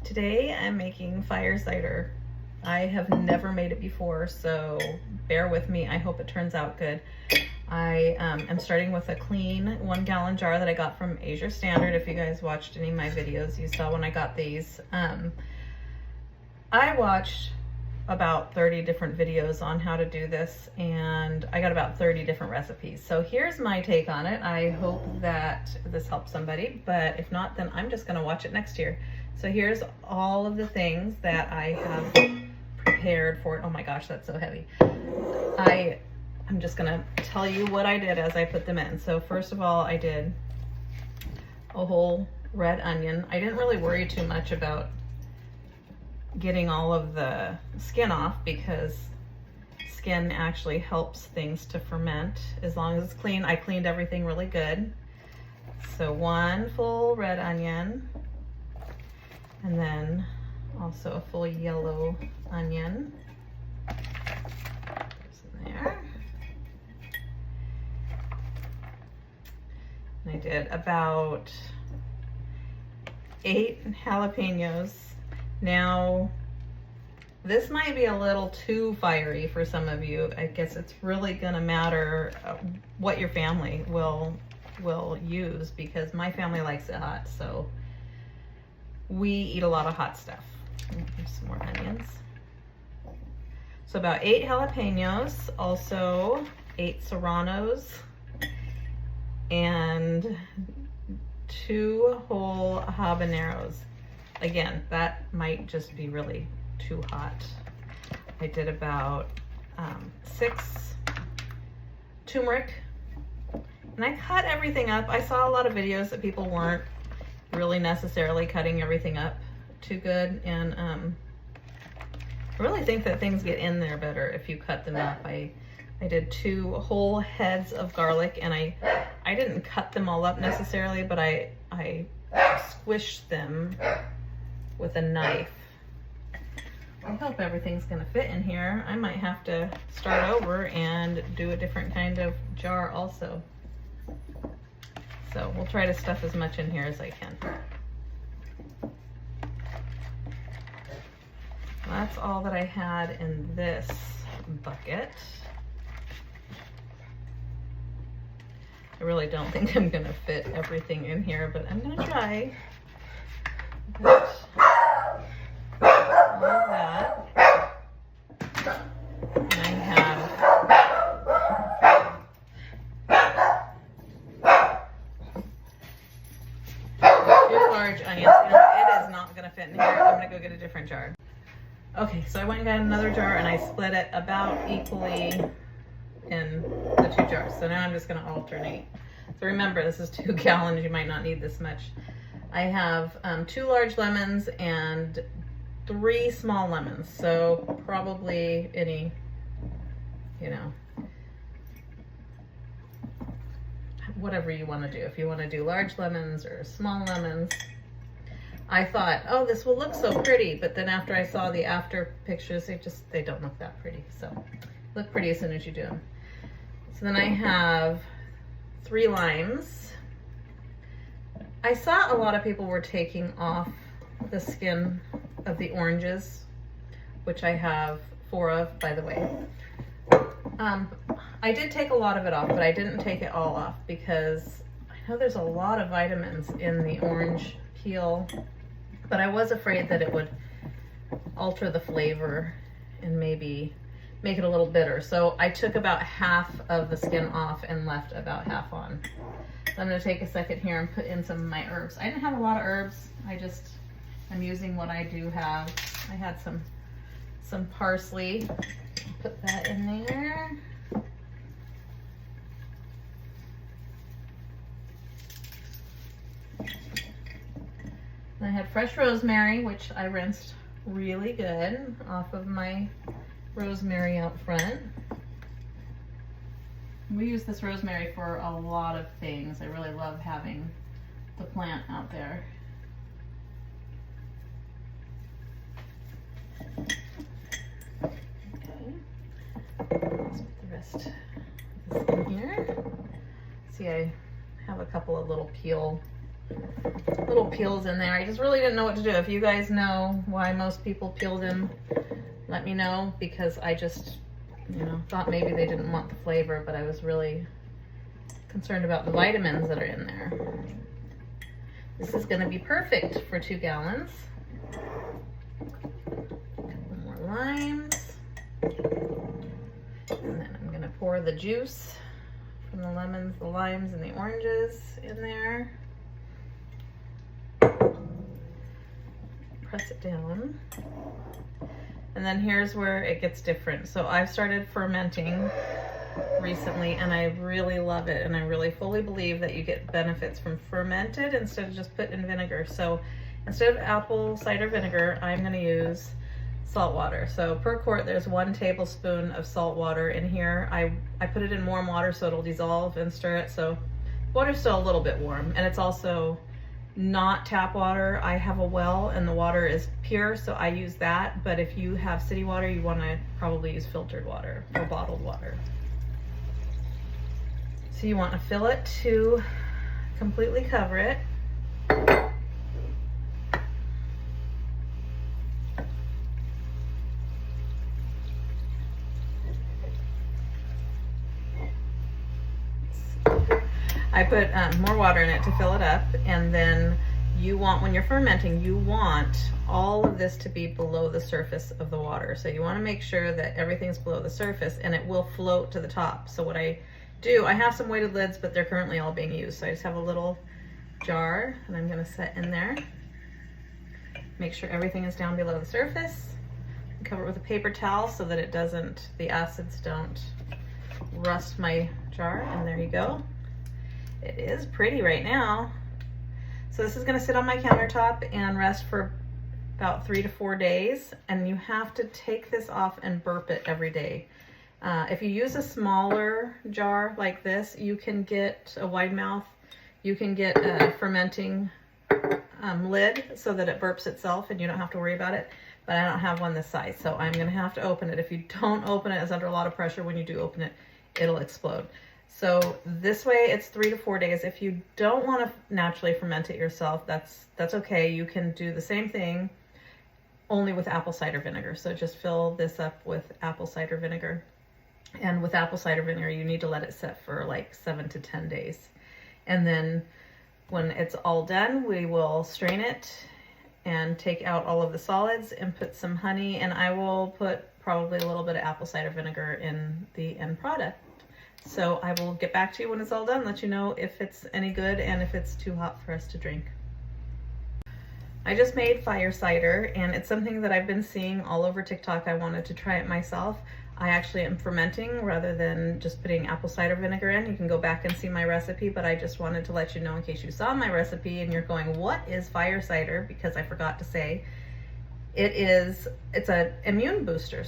Today I'm making fire cider. I have never made it before, so bear with me. I hope it turns out good. I am starting with a clean 1 gallon jar that I got from Asia Standard. If you guys watched any of my videos, you saw when I got these. I watched about 30 different videos on how to do this, and I got about 30 different recipes. So here's my take on it. I hope that this helps somebody, but if not, then I'm just gonna watch it next year. So here's all of the things that I have prepared for it. Oh my gosh, that's so heavy. I'm just gonna tell you what I did as I put them in. So first of all, I did a whole red onion. I didn't really worry too much about getting all of the skin off because skin actually helps things to ferment as long as it's clean. I cleaned everything really good. So 1 full red onion, and then also a full yellow onion. There. And I did about 8 jalapenos. Now, this might be a little too fiery for some of you. I guess it's really gonna matter what your family will use, because my family likes it hot, so we eat a lot of hot stuff. Here's some more onions. So about 8 jalapenos, also 8 serranos, and 2 whole habaneros. Again, that might just be really too hot. I did about 6 turmeric, and I cut everything up. I saw a lot of videos that people weren't really necessarily cutting everything up too good, and I really think that things get in there better if you cut them up. I did 2 whole heads of garlic, and I didn't cut them all up necessarily, but I squished them with a knife. I hope everything's gonna fit in here. I might have to start over and do a different kind of jar also. So we'll try to stuff as much in here as I can. That's all that I had in this bucket. I really don't think I'm gonna fit everything in here, but I'm gonna try. But all of that. And I have 2 large onions. It is not gonna fit in here. I'm gonna go get a different jar. Okay, so I went and got another jar, and I split it about equally in the 2 jars. So now I'm just gonna alternate. So remember, this is 2 gallons. You might not need this much. I have 2 large lemons and 3 small lemons. So probably any, whatever you want to do. If you want to do large lemons or small lemons. I thought, oh, this will look so pretty, but then after I saw the after pictures, they don't look that pretty. So look pretty as soon as you do them. So then I have 3 limes. I saw a lot of people were taking off the skin of the oranges, which I have 4 of, by the way. I did take a lot of it off, but I didn't take it all off because I know there's a lot of vitamins in the orange peel, but I was afraid that it would alter the flavor and maybe make it a little bitter. So I took about half of the skin off and left about half on. So I'm gonna take a second here and put in some of my herbs. I didn't have a lot of herbs. I'm using what I do have. I had some parsley. Put that in there. And I had fresh rosemary, which I rinsed really good off of my rosemary out front. We use this rosemary for a lot of things. I really love having the plant out there. Okay. Let's put the rest of this in here. See, I have a couple of little peel little peels in there. I just really didn't know what to do. If you guys know why most people peel them, let me know, because I just, you know, thought maybe they didn't want the flavor, but I was really concerned about the vitamins that are in there. This is going to be perfect for 2 gallons. A couple more limes. And then I'm going to pour the juice from the lemons, the limes, and the oranges in there. Press it down. And then here's where it gets different. So I've started fermenting recently and I really love it, and I really fully believe that you get benefits from fermented instead of just put in vinegar. So instead of apple cider vinegar, I'm going to use salt water. So per quart there's 1 tablespoon of salt water in here. I put it in warm water so it'll dissolve and stir it. So water's still a little bit warm, and it's also not tap water. I have a well and the water is pure, so I use that. But if you have city water, you want to probably use filtered water or bottled water. So you want to fill it to completely cover it. I put more water in it to fill it up, and then you want, when you're fermenting, you want all of this to be below the surface of the water. So you want to make sure that everything's below the surface, and it will float to the top. So what I do, I have some weighted lids, but they're currently all being used. So I just have a little jar, and I'm going to set in there. Make sure everything is down below the surface. Cover it with a paper towel so that it doesn't, the acids don't rust my jar, and there you go. It is pretty right now. So this is going to sit on my countertop and rest for about 3 to 4 days, and you have to take this off and burp it every day. If you use a smaller jar like this, you can get a wide mouth, you can get a fermenting lid so that it burps itself and you don't have to worry about it, but I don't have one this size, so I'm going to have to open it. If you don't open it, it's under a lot of pressure. When you do open it, it'll explode. So this way it's 3 to 4 days. If you don't want to naturally ferment it yourself, that's okay. You can do the same thing, only with apple cider vinegar. So just fill this up with apple cider vinegar. And with apple cider vinegar, you need to let it sit for like 7 to 10 days. And then when it's all done, we will strain it and take out all of the solids and put some honey, and I will put probably a little bit of apple cider vinegar in the end product. So I will get back to you when it's all done, let you know if it's any good and if it's too hot for us to drink. I just made fire cider, and it's something that I've been seeing all over TikTok. I wanted to try it myself. I actually am fermenting rather than just putting apple cider vinegar in. You can go back and see my recipe, but I just wanted to let you know in case you saw my recipe and you're going, what is fire cider? Because I forgot to say, it's an immune booster.